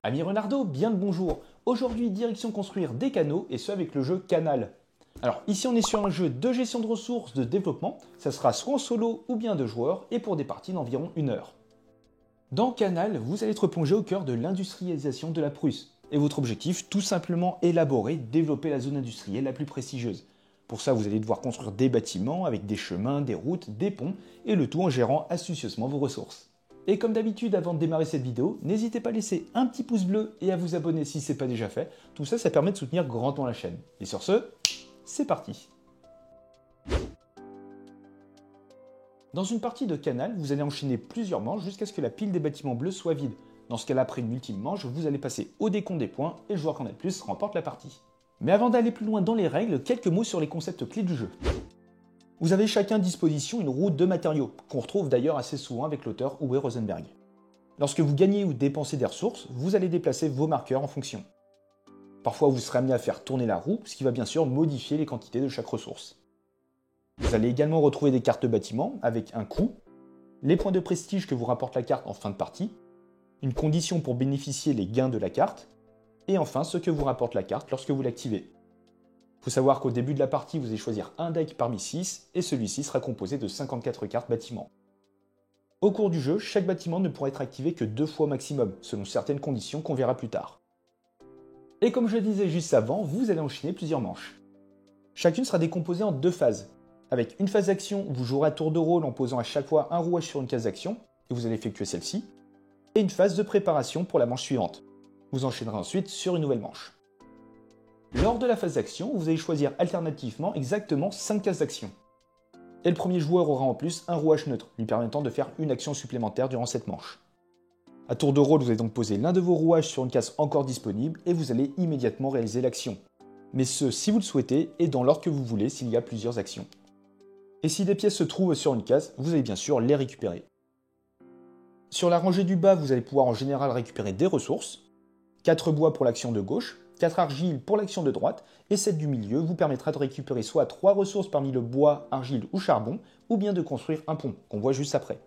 Ami Renardo, bien le bonjour. Aujourd'hui, direction construire des canaux et ce avec le jeu Canal. Alors ici on est sur un jeu de gestion de ressources, de développement, ça sera soit en solo ou bien deux joueurs et pour des parties d'environ 1 heure. Dans Canal, vous allez être plongé au cœur de l'industrialisation de la Prusse. Et votre objectif, tout simplement élaborer, développer la zone industrielle la plus prestigieuse. Pour ça, vous allez devoir construire des bâtiments avec des chemins, des routes, des ponts, et le tout en gérant astucieusement vos ressources. Et comme d'habitude, avant de démarrer cette vidéo, n'hésitez pas à laisser un petit pouce bleu et à vous abonner si ce n'est pas déjà fait. Tout ça, ça permet de soutenir grandement la chaîne. Et sur ce, c'est parti. Dans une partie de Canal, vous allez enchaîner plusieurs manches jusqu'à ce que la pile des bâtiments bleus soit vide. Dans ce cas-là, après une ultime manche, vous allez passer au décompte des points et le joueur qui en a le plus remporte la partie. Mais avant d'aller plus loin dans les règles, quelques mots sur les concepts clés du jeu. Vous avez chacun à disposition une roue de matériaux, qu'on retrouve d'ailleurs assez souvent avec l'auteur Uwe Rosenberg. Lorsque vous gagnez ou dépensez des ressources, vous allez déplacer vos marqueurs en fonction. Parfois, vous serez amené à faire tourner la roue, ce qui va bien sûr modifier les quantités de chaque ressource. Vous allez également retrouver des cartes de bâtiment avec un coût, les points de prestige que vous rapporte la carte en fin de partie, une condition pour bénéficier les gains de la carte, et enfin ce que vous rapporte la carte lorsque vous l'activez. Il faut savoir qu'au début de la partie, vous allez choisir un deck parmi 6, et celui-ci sera composé de 54 cartes bâtiments. Au cours du jeu, chaque bâtiment ne pourra être activé que 2 fois au maximum, selon certaines conditions qu'on verra plus tard. Et comme je le disais juste avant, vous allez enchaîner plusieurs manches. Chacune sera décomposée en 2 phases. Avec une phase d'action où vous jouerez à tour de rôle en posant à chaque fois un rouage sur une case d'action, et vous allez effectuer celle-ci, et une phase de préparation pour la manche suivante. Vous enchaînerez ensuite sur une nouvelle manche. Lors de la phase d'action, vous allez choisir alternativement exactement 5 cases d'action. Et le premier joueur aura en plus un rouage neutre, lui permettant de faire une action supplémentaire durant cette manche. À tour de rôle, vous allez donc poser l'un de vos rouages sur une case encore disponible et vous allez immédiatement réaliser l'action. Mais ce, si vous le souhaitez, et dans l'ordre que vous voulez s'il y a plusieurs actions. Et si des pièces se trouvent sur une case, vous allez bien sûr les récupérer. Sur la rangée du bas, vous allez pouvoir en général récupérer des ressources, 4 bois pour l'action de gauche, 4 argiles pour l'action de droite, et celle du milieu vous permettra de récupérer soit 3 ressources parmi le bois, argile ou charbon, ou bien de construire un pont, qu'on voit juste après.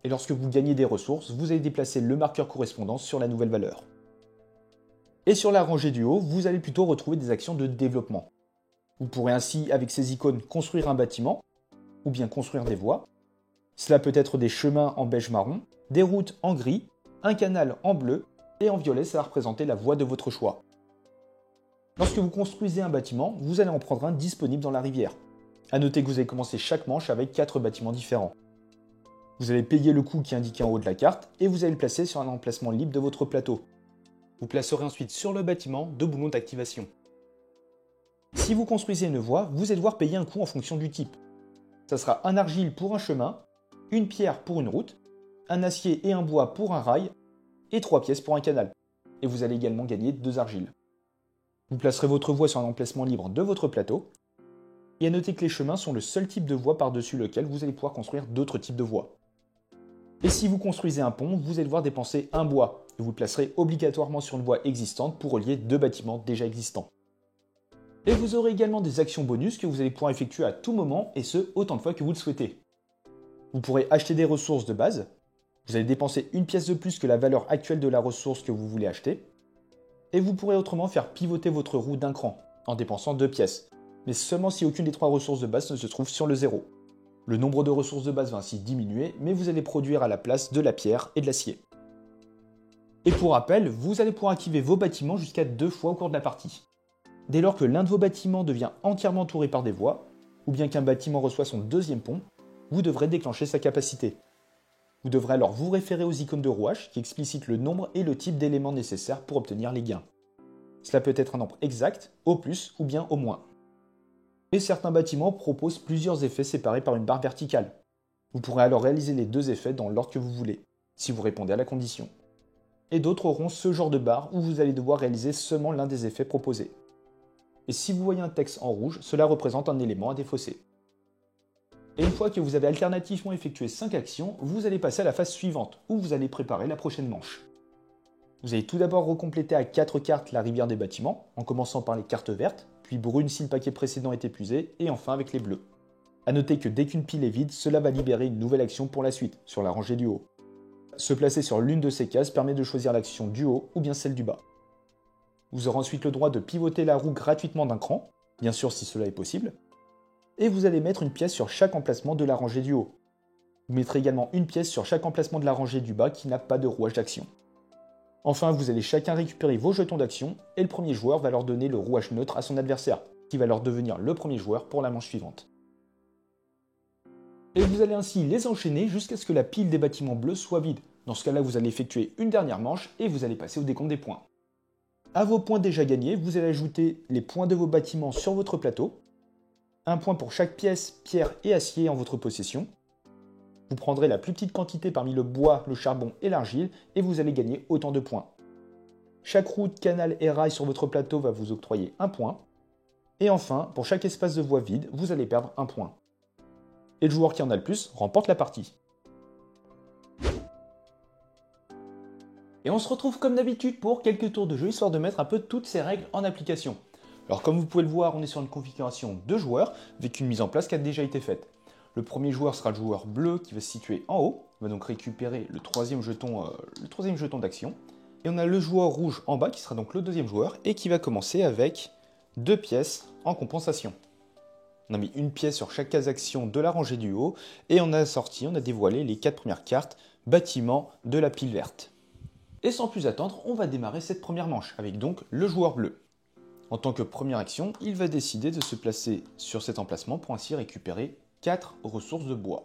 Et lorsque vous gagnez des ressources, vous allez déplacer le marqueur correspondant sur la nouvelle valeur. Et sur la rangée du haut, vous allez plutôt retrouver des actions de développement. Vous pourrez ainsi, avec ces icônes, construire un bâtiment, ou bien construire des voies. Cela peut être des chemins en beige marron, des routes en gris, un canal en bleu, et en violet, ça va représenter la voie de votre choix. Lorsque vous construisez un bâtiment, vous allez en prendre un disponible dans la rivière. A noter que vous allez commencer chaque manche avec 4 bâtiments différents. Vous allez payer le coût qui est indiqué en haut de la carte et vous allez le placer sur un emplacement libre de votre plateau. Vous placerez ensuite sur le bâtiment 2 boulons d'activation. Si vous construisez une voie, vous allez devoir payer un coût en fonction du type. Ça sera un argile pour un chemin, une pierre pour une route, un acier et un bois pour un rail, et 3 pièces pour un canal. Et vous allez également gagner 2 argiles. Vous placerez votre voie sur un emplacement libre de votre plateau. Et à noter que les chemins sont le seul type de voie par-dessus lequel vous allez pouvoir construire d'autres types de voies. Et si vous construisez un pont, vous allez devoir dépenser un bois. Et vous le placerez obligatoirement sur une voie existante pour relier 2 bâtiments déjà existants. Et vous aurez également des actions bonus que vous allez pouvoir effectuer à tout moment, et ce, autant de fois que vous le souhaitez. Vous pourrez acheter des ressources de base. Vous allez dépenser une pièce de plus que la valeur actuelle de la ressource que vous voulez acheter. Et vous pourrez autrement faire pivoter votre roue d'un cran, en dépensant 2 pièces, mais seulement si aucune des 3 ressources de base ne se trouve sur le 0. Le nombre de ressources de base va ainsi diminuer, mais vous allez produire à la place de la pierre et de l'acier. Et pour rappel, vous allez pouvoir activer vos bâtiments jusqu'à 2 fois au cours de la partie. Dès lors que l'un de vos bâtiments devient entièrement entouré par des voies, ou bien qu'un bâtiment reçoit son deuxième pont, vous devrez déclencher sa capacité. Vous devrez alors vous référer aux icônes de rouage qui explicitent le nombre et le type d'éléments nécessaires pour obtenir les gains. Cela peut être un nombre exact, au plus ou bien au moins. Et certains bâtiments proposent plusieurs effets séparés par une barre verticale. Vous pourrez alors réaliser les 2 effets dans l'ordre que vous voulez, si vous répondez à la condition. Et d'autres auront ce genre de barre où vous allez devoir réaliser seulement l'un des effets proposés. Et si vous voyez un texte en rouge, cela représente un élément à défausser. Et une fois que vous avez alternativement effectué 5 actions, vous allez passer à la phase suivante, où vous allez préparer la prochaine manche. Vous allez tout d'abord recompléter à 4 cartes la rivière des bâtiments, en commençant par les cartes vertes, puis brunes si le paquet précédent est épuisé, et enfin avec les bleus. A noter que dès qu'une pile est vide, cela va libérer une nouvelle action pour la suite, sur la rangée du haut. se placer sur l'une de ces cases permet de choisir l'action du haut ou bien celle du bas. Vous aurez ensuite le droit de pivoter la roue gratuitement d'un cran, bien sûr si cela est possible, et vous allez mettre une pièce sur chaque emplacement de la rangée du haut. Vous mettrez également une pièce sur chaque emplacement de la rangée du bas qui n'a pas de rouage d'action. Enfin, vous allez chacun récupérer vos jetons d'action, et le premier joueur va leur donner le rouage neutre à son adversaire, qui va leur devenir le premier joueur pour la manche suivante. Et vous allez ainsi les enchaîner jusqu'à ce que la pile des bâtiments bleus soit vide. Dans ce cas-là, vous allez effectuer une dernière manche et vous allez passer au décompte des points. À vos points déjà gagnés, vous allez ajouter les points de vos bâtiments sur votre plateau, un point pour chaque pièce, pierre et acier en votre possession. Vous prendrez la plus petite quantité parmi le bois, le charbon et l'argile et vous allez gagner autant de points. Chaque route, canal et rail sur votre plateau va vous octroyer un point. Et enfin, pour chaque espace de voie vide, vous allez perdre un point. Et le joueur qui en a le plus remporte la partie. Et on se retrouve comme d'habitude pour quelques tours de jeu, histoire de mettre un peu toutes ces règles en application. Alors comme vous pouvez le voir, on est sur une configuration de joueurs, avec une mise en place qui a déjà été faite. Le premier joueur sera le joueur bleu qui va se situer en haut, il va donc récupérer le troisième jeton d'action. Et on a le joueur rouge en bas qui sera donc le deuxième joueur, et qui va commencer avec 2 pièces en compensation. On a mis une pièce sur chaque case action de la rangée du haut, et on a dévoilé les 4 premières cartes bâtiments de la pile verte. Et sans plus attendre, on va démarrer cette première manche, avec donc le joueur bleu. En tant que première action, il va décider de se placer sur cet emplacement pour ainsi récupérer 4 ressources de bois.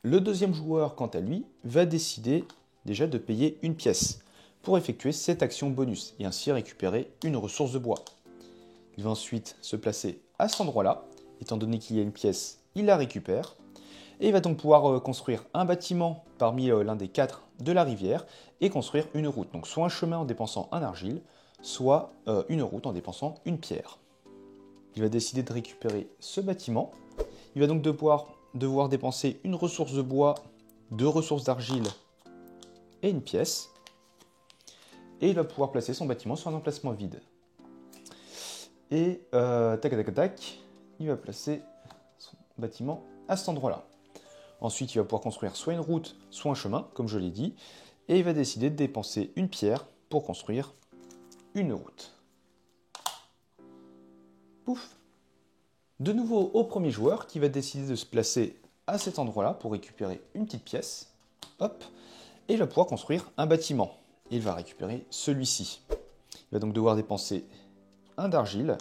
Le deuxième joueur, quant à lui, va décider déjà de payer une pièce pour effectuer cette action bonus, et ainsi récupérer une ressource de bois. Il va ensuite se placer à cet endroit-là, étant donné qu'il y a une pièce, il la récupère, et il va donc pouvoir construire un bâtiment parmi l'un des 4 de la rivière, et construire une route, donc soit un chemin en dépensant un argile, soit une route en dépensant une pierre. Il va décider de récupérer ce bâtiment, il va donc devoir dépenser une ressource de bois, 2 ressources d'argile et une pièce, et il va pouvoir placer son bâtiment sur un emplacement vide. Et il va placer son bâtiment à cet endroit-là. Ensuite, il va pouvoir construire soit une route, soit un chemin, comme je l'ai dit, et il va décider de dépenser une pierre pour construire une route. Pouf! De nouveau au premier joueur qui va décider de se placer à cet endroit-là pour récupérer une petite pièce. Hop! Et il va pouvoir construire un bâtiment. Il va récupérer celui-ci. Il va donc devoir dépenser un d'argile.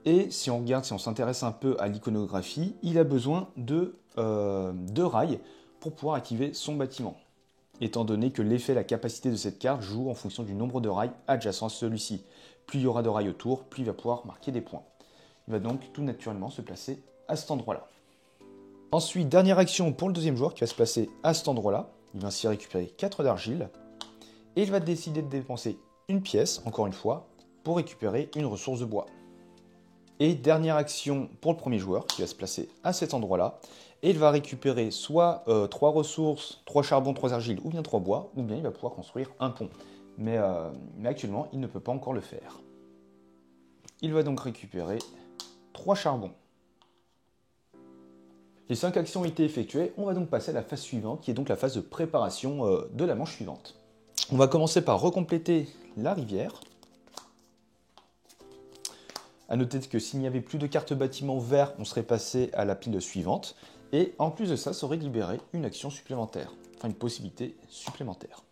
Et si on s'intéresse un peu à l'iconographie, il a besoin de rails pour pouvoir activer son bâtiment. Étant donné que l'effet, la capacité de cette carte joue en fonction du nombre de rails adjacents à celui-ci. Plus il y aura de rails autour, plus il va pouvoir marquer des points. Il va donc tout naturellement se placer à cet endroit-là. Ensuite, dernière action pour le deuxième joueur qui va se placer à cet endroit-là. Il va ainsi récupérer 4 d'argile. Et il va décider de dépenser une pièce, encore une fois, pour récupérer une ressource de bois. Et dernière action pour le premier joueur qui va se placer à cet endroit-là. Et il va récupérer soit 3 ressources, 3 charbons, 3 argiles ou bien 3 bois, ou bien il va pouvoir construire un pont. Mais actuellement, il ne peut pas encore le faire. Il va donc récupérer 3 charbons. Les 5 actions ont été effectuées, on va donc passer à la phase suivante, qui est donc la phase de préparation de la manche suivante. On va commencer par recompléter la rivière. A noter que s'il n'y avait plus de cartes bâtiment vert, on serait passé à la pile suivante. Et en plus de ça, ça aurait libéré une action supplémentaire, enfin une possibilité supplémentaire.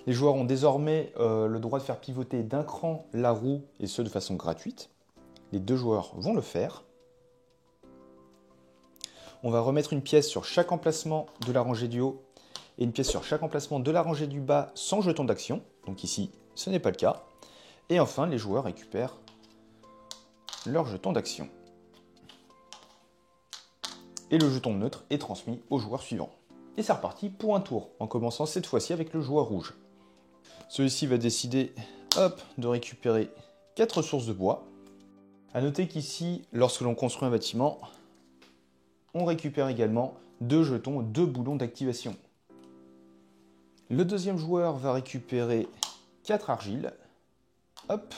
Les joueurs ont désormais le droit de faire pivoter d'un cran la roue, et ce de façon gratuite. Les 2 joueurs vont le faire. On va remettre une pièce sur chaque emplacement de la rangée du haut et une pièce sur chaque emplacement de la rangée du bas sans jeton d'action. Donc ici, ce n'est pas le cas. Et enfin, les joueurs récupèrent leur jeton d'action. Et le jeton neutre est transmis au joueur suivant. Et c'est reparti pour un tour, en commençant cette fois-ci avec le joueur rouge. Celui-ci va décider de récupérer 4 ressources de bois. A noter qu'ici, lorsque l'on construit un bâtiment, on récupère également 2 jetons, 2 boulons d'activation. Le deuxième joueur va récupérer 4 argiles. Hop.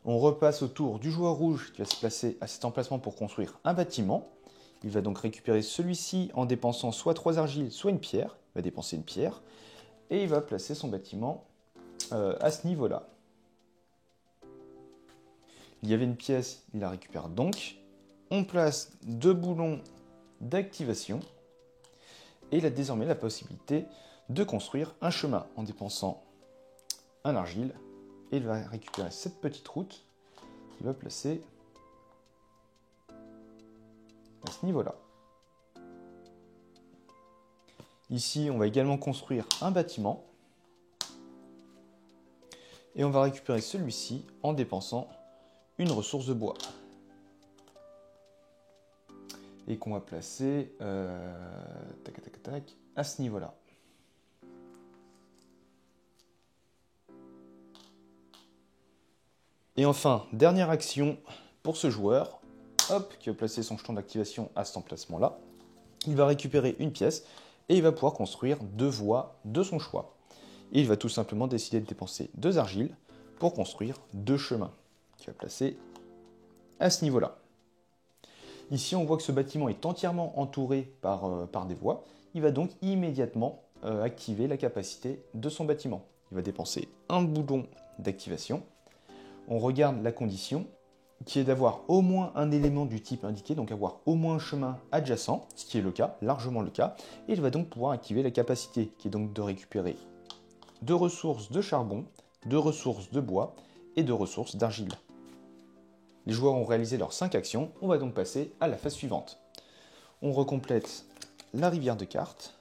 On repasse au tour du joueur rouge qui va se placer à cet emplacement pour construire un bâtiment. Il va donc récupérer celui-ci en dépensant soit 3 argiles, soit une pierre. Il va dépenser une pierre. Et il va placer son bâtiment à ce niveau-là. Il y avait une pièce, il la récupère donc. On place 2 boulons d'activation. Et il a désormais la possibilité de construire un chemin en dépensant un argile. Et il va récupérer cette petite route qu'il va placer à ce niveau-là. Ici, on va également construire un bâtiment. Et on va récupérer celui-ci en dépensant une ressource de bois. Et qu'on va placer à ce niveau-là. Et enfin, dernière action pour ce joueur, hop, qui va placer son jeton d'activation à cet emplacement-là. Il va récupérer une pièce et il va pouvoir construire 2 voies de son choix. Et il va tout simplement décider de dépenser 2 argiles pour construire 2 chemins, qu'il va placer à ce niveau-là. Ici, on voit que ce bâtiment est entièrement entouré par des voies. Il va donc immédiatement activer la capacité de son bâtiment. Il va dépenser un boulon d'activation. On regarde la condition, qui est d'avoir au moins un élément du type indiqué, donc avoir au moins un chemin adjacent, ce qui est le cas, largement le cas. Et il va donc pouvoir activer la capacité, qui est donc de récupérer 2 ressources de charbon, 2 ressources de bois et 2 ressources d'argile. Les joueurs ont réalisé leurs 5 actions, on va donc passer à la phase suivante. On recomplète la rivière de cartes.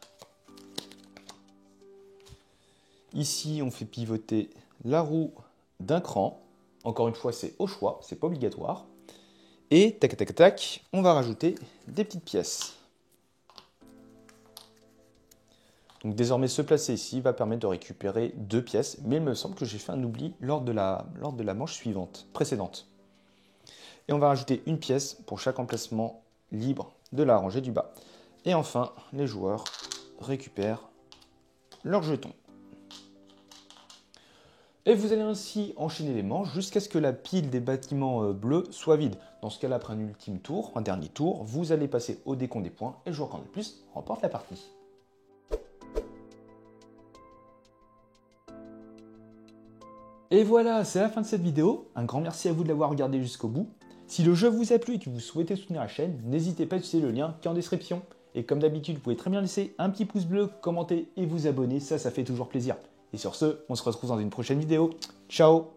Ici, on fait pivoter la roue d'un cran. Encore une fois, c'est au choix, c'est pas obligatoire. Et tac tac tac, on va rajouter des petites pièces. Donc désormais, se placer ici va permettre de récupérer 2 pièces, mais il me semble que j'ai fait un oubli lors de la manche précédente. Et on va rajouter une pièce pour chaque emplacement libre de la rangée du bas. Et enfin, les joueurs récupèrent leurs jetons. Et vous allez ainsi enchaîner les manches jusqu'à ce que la pile des bâtiments bleus soit vide. Dans ce cas-là, après un ultime tour, un dernier tour, vous allez passer au décompte des points et le joueur qui en a le plus remporte la partie. Et voilà, c'est la fin de cette vidéo. Un grand merci à vous de l'avoir regardé jusqu'au bout. Si le jeu vous a plu et que vous souhaitez soutenir la chaîne, n'hésitez pas à utiliser le lien qui est en description. Et comme d'habitude, vous pouvez très bien laisser un petit pouce bleu, commenter et vous abonner, ça fait toujours plaisir. Et sur ce, on se retrouve dans une prochaine vidéo. Ciao!